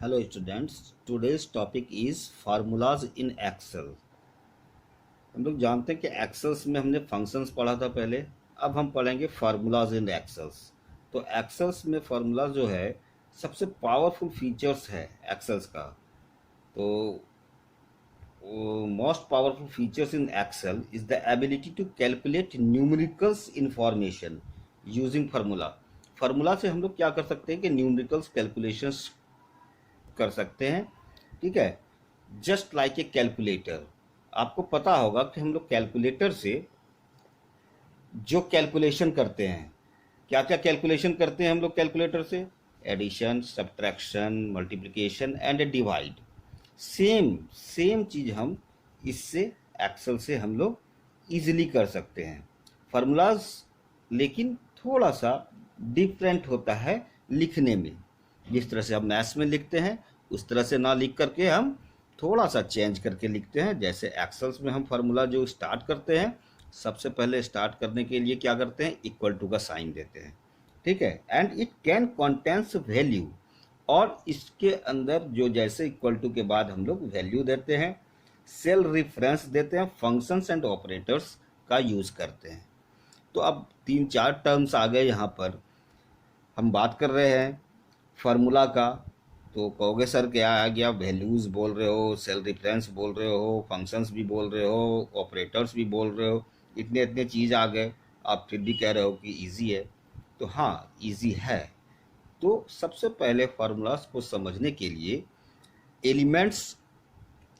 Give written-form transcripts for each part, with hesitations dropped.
Hello students, today's topic is formulas in Excel। हम लोग जानते हैं कि एक्सेल्स में हमने फंक्शंस पढ़ा था पहले। अब हम पढ़ेंगे फार्मूलाज इन एक्सेल्स। तो एक्सेल्स में फार्मूला जो है सबसे पावरफुल फीचर्स है एक्सेल्स का। तो most powerful features in Excel is the ability to calculate numericals information using formula. Formula से हम लोग क्या कर सकते हैं कि न्यूमेरिकल्स कैलकुलेशंस कर सकते हैं। ठीक है, जस्ट लाइक ए कैलकुलेटर। आपको पता होगा कि हम लोग कैलकुलेटर से जो कैलकुलेशन करते हैं, क्या क्या कैलकुलेशन करते हैं हम लोग कैलकुलेटर से? Addition, subtraction, multiplication and divide. Same same चीज़ हम इससे एक्सेल से हम लोग इजीली कर सकते हैं। फार्मूलाज लेकिन थोड़ा सा डिफरेंट होता है लिखने में। जिस तरह से हम मैथ्स में लिखते हैं उस तरह से ना लिख करके हम थोड़ा सा चेंज करके लिखते हैं। जैसे एक्सेल्स में हम फार्मूला जो स्टार्ट करते हैं, सबसे पहले स्टार्ट करने के लिए क्या करते हैं? इक्वल टू का साइन देते हैं। ठीक है, and it can contains value. और इसके अंदर जो जैसे इक्वल टू के बाद हम लोग वैल्यू देते हैं, सेल रेफरेंस देते हैं, फंक्शंस एंड ऑपरेटर्स का यूज करते हैं। तो अब तीन चार टर्म्स आ गए यहाँ पर। हम बात कर रहे हैं फार्मूला का, तो कहोगे सर क्या आ गया? वैल्यूज़ बोल रहे हो, सेल रेफरेंस बोल रहे हो, फंक्शंस भी बोल रहे हो, ऑपरेटर्स भी बोल रहे हो, इतने इतने चीज़ आ गए, आप फिर भी कह रहे हो कि इजी है। तो हाँ, इजी है। तो सबसे पहले फार्मूलाज को समझने के लिए एलिमेंट्स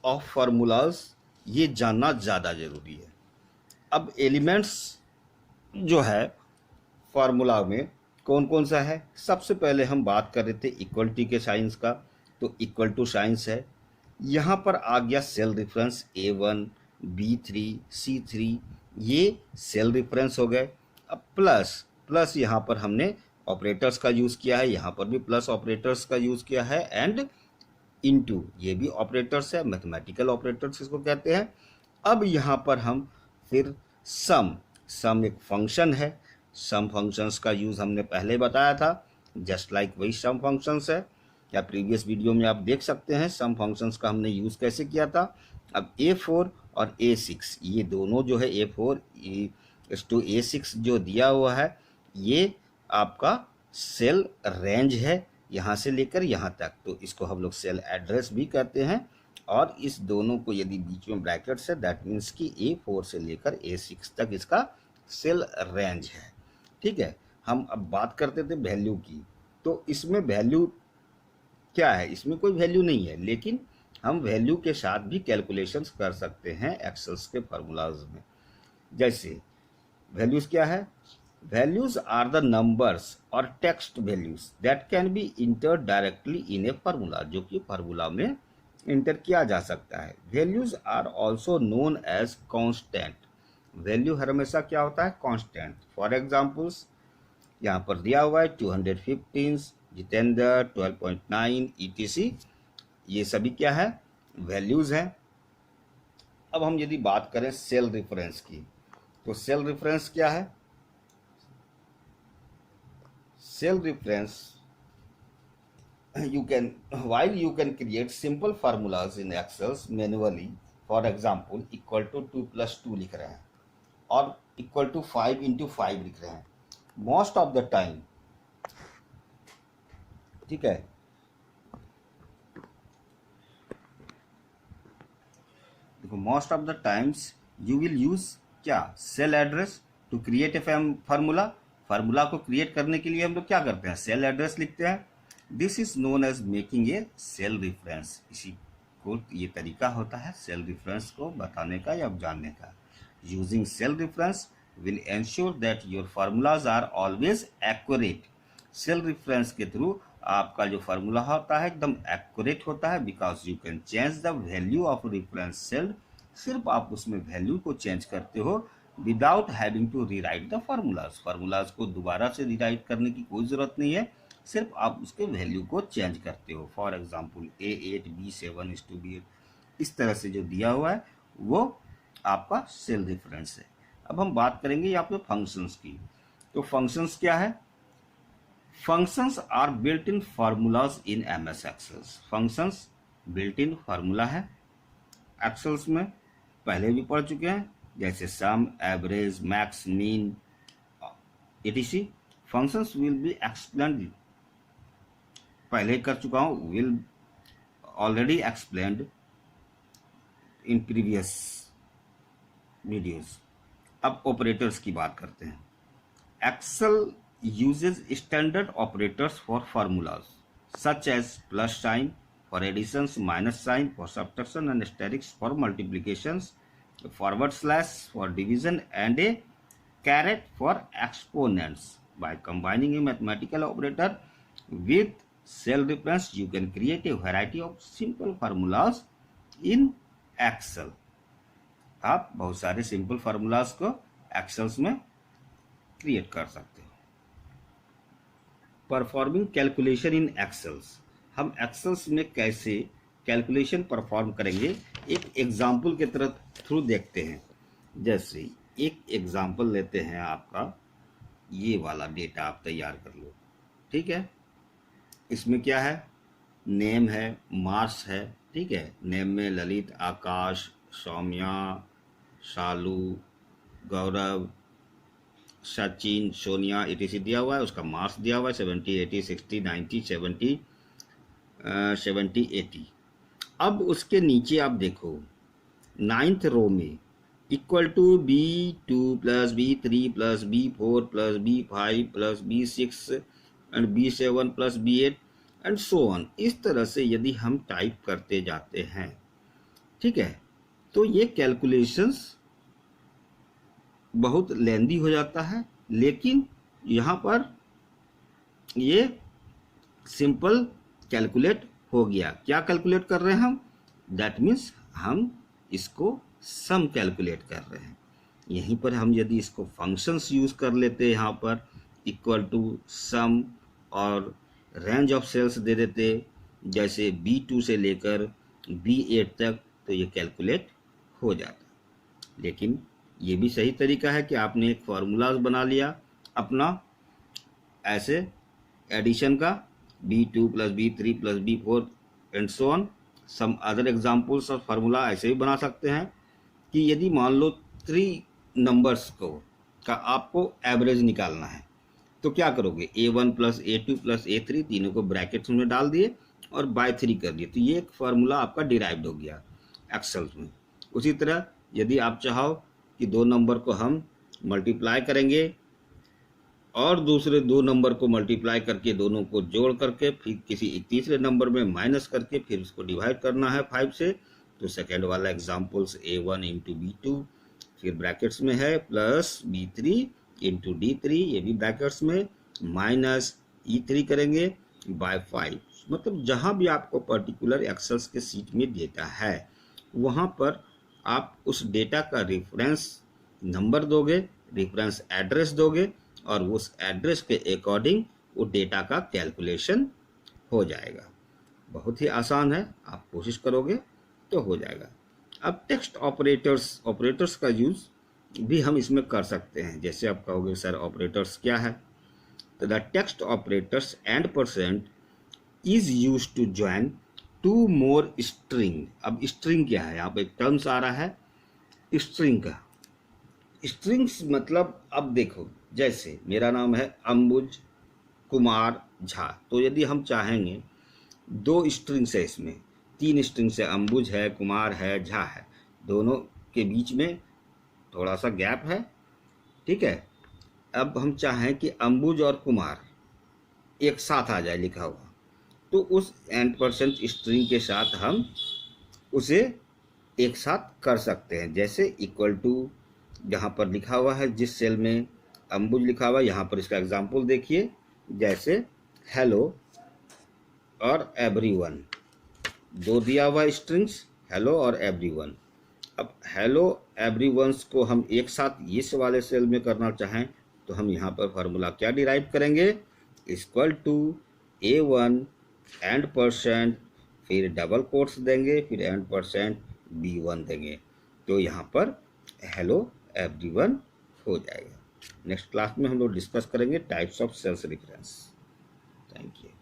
ऑफ फार्मूलाज ये जानना ज़्यादा ज़रूरी है। अब एलिमेंट्स जो है फार्मूला में कौन कौन सा है? सबसे पहले हम बात कर रहे थे इक्वलिटी के साइंस का, तो इक्वल टू साइंस है। यहाँ पर आ गया cell reference A1, B3, C3, ये सेल रेफरेंस हो गए। अब प्लस प्लस यहाँ पर हमने ऑपरेटर्स का यूज़ किया है, यहाँ पर भी प्लस ऑपरेटर्स का यूज़ किया है, एंड इनटू ये भी ऑपरेटर्स है, मैथमेटिकल ऑपरेटर्स इसको कहते हैं। अब यहाँ पर हम फिर सम सम एक फंक्शन है। सम फंक्शंस का यूज़ हमने पहले बताया था, जस्ट लाइक वही सम फंक्शंस है, या प्रीवियस वीडियो में आप देख सकते हैं सम फंक्शंस का हमने यूज़ कैसे किया था। अब A4 और A6 ये दोनों जो है A4 टू A6 जो दिया हुआ है, ये आपका सेल रेंज है यहाँ से लेकर यहाँ तक। तो इसको हम लोग सेल एड्रेस भी कहते हैं। और इस दोनों को यदि बीच में ब्रैकेट्स है, दैट मीन्स कि A4 से लेकर A6 तक इसका सेल रेंज है। ठीक है, हम अब बात करते थे वैल्यू की। तो इसमें वैल्यू क्या है? इसमें कोई वैल्यू नहीं है, लेकिन हम वैल्यू के साथ भी कैलकुलेशंस कर सकते हैं एक्सेल्स के फार्मूलाज में। जैसे वैल्यूज क्या है? वैल्यूज आर द नंबर्स और text values that can be enter directly in a formula, जो कि फार्मूला में इंटर किया जा सकता है। Values are also known as constant. Value हमेशा क्या होता है? कांस्टेंट। फॉर एग्जांपल्स यहाँ पर दिया हुआ है 215, जितेंद्र 12.9 ETC, ये सभी क्या है? वैल्यूज हैं। अब हम यदि बात करें सेल रेफरेंस की, तो सेल रेफरेंस क्या है? Cell reference you can while you can create simple formulas in excels manually, for example equal to 2 + 2 लिख रहे हैं और इक्वल टू 5 × 5 लिख रहे हैं, मोस्ट ऑफ द टाइम। ठीक है, देखो most of the times you will use क्या? Cell address to create a formula. Formula को क्रिएट करने के लिए हम लोग क्या करते हैं? सेल एड्रेस लिखते हैं। This is known as making a cell reference. इसी को ये तरीका होता है सेल रेफरेंस को बताने का या जानने का। Using cell reference will ensure that your formulas are always accurate. Cell reference के थ्रू आपका जो फार्मूला होता है एकदम एक्यूरेट होता है, because you can change the value of reference cell. सिर्फ आप उसमें वैल्यू को चेंज करते हो without having to rewrite the formulas. Formulas को दोबारा से रीराइट करने की कोई ज़रूरत नहीं है, सिर्फ आप उसके वैल्यू को चेंज करते हो। For example A8 B7 B8, इस तरह से जो दिया हुआ है वो आपका सेल रेफरेंस है। अब हम बात करेंगे यहाँ पे फंक्शंस की। तो फंक्शंस क्या है? Functions are built in formulas in MS Excels. Functions built in formula है एक्सेल्स में, पहले भी पढ़ चुके हैं, जैसे sum, average, max, mean, etc. Functions will be explained, पहले कर चुका हूँ, will already explained in previous videos. अब ऑपरेटर्स की बात करते हैं। Excel uses standard operators for formulas such as plus sign for additions, minus sign for subtraction, and asterisk for multiplications, forward slash for division, and a caret for exponents. By combining a mathematical operator with cell reference, you can create a variety of simple formulas in Excel. आप बहुत सारे simple formulas को एक्सेल्स में create कर सकते हो। Performing calculation in एक्सेल्स, हम एक्सेल्स में कैसे कैलकुलेशन परफॉर्म करेंगे एक एग्जाम्पल के थ्रू देखते हैं। जैसे एक एग्जाम्पल लेते हैं, आपका ये वाला डेटा आप तैयार कर लो, ठीक है। इसमें क्या है, नेम है, मार्क्स है, ठीक है। नेम में ललित, आकाश, सौम्या, शालू, गौरव, सचिन, सोनिया, etc. दिया हुआ है। उसका मार्क्स दिया हुआ है 70, 80, 60, 90, 70, 70, 80। अब उसके नीचे आप देखो 9th रो में equal to B2 plus B3 plus B4 plus B5 plus B6 and B7 plus B8 and so on. इस तरह से यदि हम टाइप करते जाते हैं, ठीक है, तो ये कैलकुलेशंस बहुत लेंदी हो जाता है, लेकिन यहाँ पर ये सिंपल कैलकुलेट हो गया। क्या कैलकुलेट कर रहे हैं हम, दैट मीन्स हम इसको सम कैलकुलेट कर रहे हैं। यहीं पर हम यदि इसको फंक्शंस यूज कर लेते, यहाँ पर इक्वल टू सम और रेंज ऑफ सेल्स दे देते, जैसे B2 से लेकर B8 तक, तो ये कैलकुलेट हो जाता। लेकिन ये भी सही तरीका है कि आपने एक फार्मूलाज बना लिया अपना ऐसे एडिशन का, B2 plus B3 plus B4 and so on. Some other examples of formula ऐसे भी बना सकते हैं कि यदि मान लो 3 नंबर्स को का आपको एवरेज निकालना है, तो क्या करोगे, A1 plus A2 plus A3 तीनों को ब्रैकेट्स में डाल दिए और बाय 3 कर दिए, तो ये एक फार्मूला आपका डिराइव्ड हो गया एक्सेल में। उसी तरह यदि आप चाहो कि 2 नंबर को हम मल्टीप्लाई करेंगे और दूसरे 2 नंबर को मल्टीप्लाई करके दोनों को जोड़ करके फिर किसी तीसरे नंबर में माइनस करके फिर उसको डिवाइड करना है 5 से, तो सेकेंड वाला एग्जाम्पल्स A1 इंटू B2 फिर ब्रैकेट्स में है प्लस B3 इंटू D3, ये भी ब्रैकेट्स में, माइनस E3 करेंगे बाय 5। मतलब जहाँ भी आपको पर्टिकुलर एक्सेल्स के सीट में डेटा है, वहाँ पर आप उस डेटा का रेफरेंस नंबर दोगे, रेफरेंस एड्रेस दोगे और उस एड्रेस के अकॉर्डिंग वो डेटा का कैलकुलेशन हो जाएगा। बहुत ही आसान है, आप कोशिश करोगे तो हो जाएगा। अब टेक्स्ट ऑपरेटर्स का यूज़ भी हम इसमें कर सकते हैं। जैसे आप कहोगे सर ऑपरेटर्स क्या है, तो the text operators and percent is use to join 2 more string. अब स्ट्रिंग क्या है, यहाँ पे एक टर्म्स आ रहा है स्ट्रिंग का। स्ट्रिंग्स मतलब अब देखो, जैसे मेरा नाम है अंबुज कुमार झा, तो यदि हम चाहेंगे 2 स्ट्रिंग्स है, इसमें 3 स्ट्रिंग्स है, अंबुज है, कुमार है, झा है, दोनों के बीच में थोड़ा सा गैप है, ठीक है। अब हम चाहें कि अंबुज और कुमार एक साथ आ जाए लिखा हुआ, तो उस %% स्ट्रिंग के साथ हम उसे एक साथ कर सकते हैं। जैसे इक्वल टू जहाँ पर लिखा हुआ है, जिस सेल में अंबुज लिखा हुआ है, यहाँ पर इसका एग्जांपल देखिए, जैसे हेलो और एवरीवन, 2 दिया हुआ है स्ट्रिंग्स, हेलो और एवरीवन। अब हेलो एवरीवंस को हम एक साथ इस वाले सेल में करना चाहें, तो हम यहाँ पर फार्मूला क्या डिराइव करेंगे, इक्वल टू A1 %, फिर डबल कोट्स देंगे, फिर %, B1 देंगे, तो यहाँ पर हेलो एवरीवन हो जाएगा। नेक्स्ट क्लास में हम लोग डिस्कस करेंगे types of cells reference. Thank you.